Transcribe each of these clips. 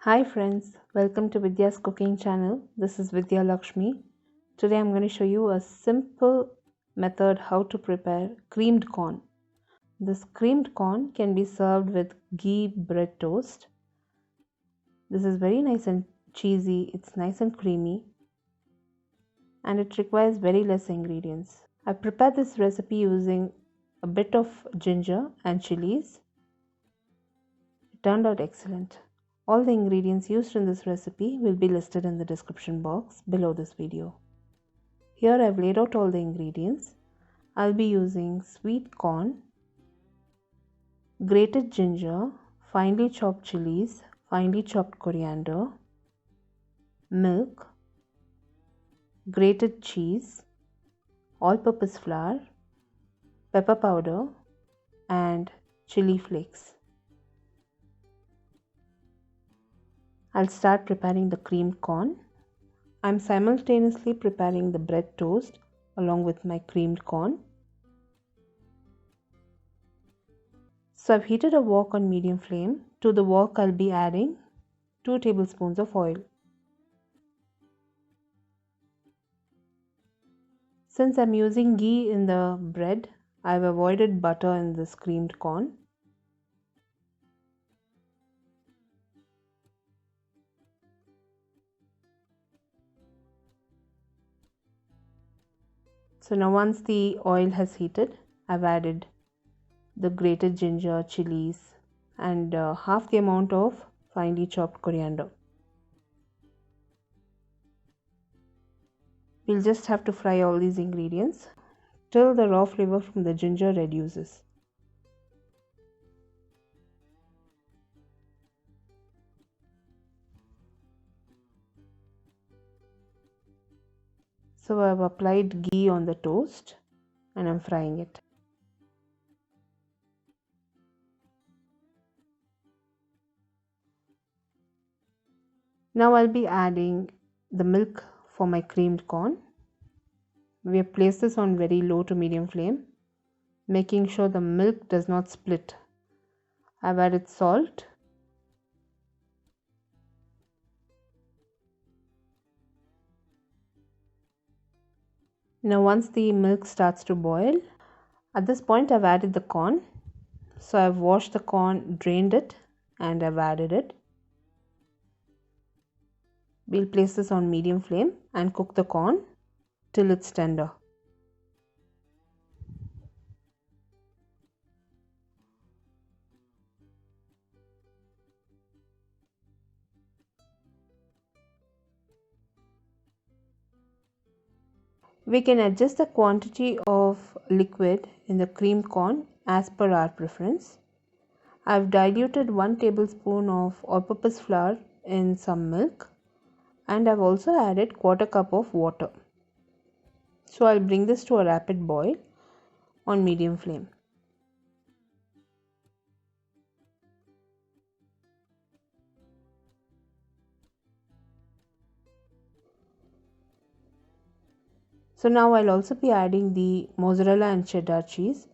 Hi friends, welcome to Vidyascooking channel. This is Vidya Lakshmi. Today I'm going to show you a simple method how to prepare creamed corn. This creamed corn can be served with ghee bread toast. This is very nice and cheesy, it's nice and creamy, and it requires very less ingredients. I prepared this recipe using a bit of ginger and chilies. It turned out excellent. All the ingredients used in this recipe will be listed in the description box below this video. Here I've laid out all the ingredients. I'll be using sweet corn, grated ginger, finely chopped chilies, finely chopped coriander, milk, grated cheese, all-purpose flour, pepper powder, and chili flakes. I'll start preparing the creamed corn. I'm simultaneously preparing the bread toast along with my creamed corn. So I've heated a wok on medium flame. To the wok I'll be adding 2 tablespoons of oil. Since I'm using ghee in the bread, I've avoided butter in this creamed corn. So now once the oil has heated, I've added the grated ginger, chilies, and half the amount of finely chopped coriander. We'll just have to fry all these ingredients till the raw flavor from the ginger reduces. So I've applied ghee on the toast and I'm frying it. Now I'll be adding the milk for my creamed corn. We have placed this on very low to medium flame, making sure the milk does not split. I've added salt, now once the milk starts to boil, at this point I've added the corn. So I've washed the corn, drained it, and I've added it. We'll place this on medium flame and cook the corn till it's tender. We can adjust the quantity of liquid in the creamed corn as per our preference. I've diluted 1 tablespoon of all-purpose flour in some milk, and I've also added 1/4 cup of water. So I'll bring this to a rapid boil on medium flame. So now I'll also be adding the mozzarella and cheddar cheese.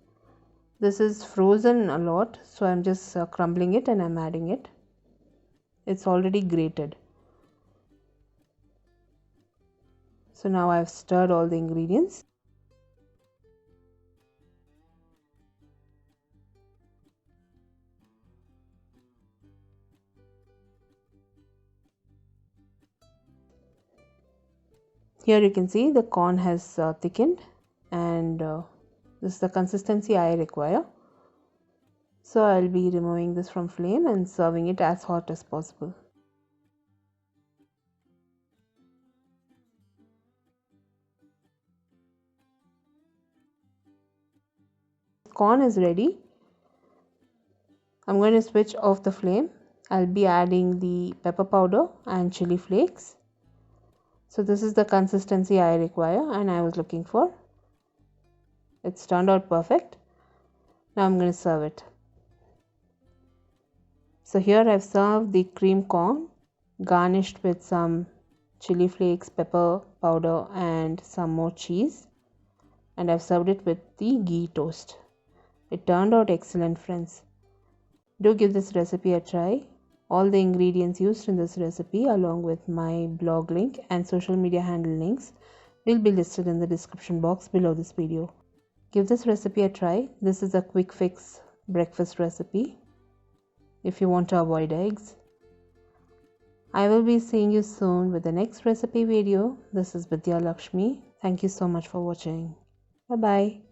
This is frozen a lot, so I'm just crumbling it and I'm adding it. It's already grated. So now I've stirred all the ingredients. Here you can see the corn has thickened, and this is the consistency I require. So I'll be removing this from flame and serving it as hot as possible. Corn is ready. I'm going to switch off the flame. I'll be adding the pepper powder and chili flakes. So this is the consistency I require and I was looking for. It's turned out perfect. Now I'm going to serve it. So here I've served the creamed corn garnished with some chili flakes, pepper powder, and some more cheese, and I've served it with the ghee toast. It turned out excellent, friends. Do give this recipe a try. All the ingredients used in this recipe along with my blog link and social media handle links will be listed in the description box below this video. Give this recipe a try. This is a quick fix breakfast recipe if you want to avoid eggs. I will be seeing you soon with the next recipe video. This is Vidyalakshmi. Thank you so much for watching. Bye bye.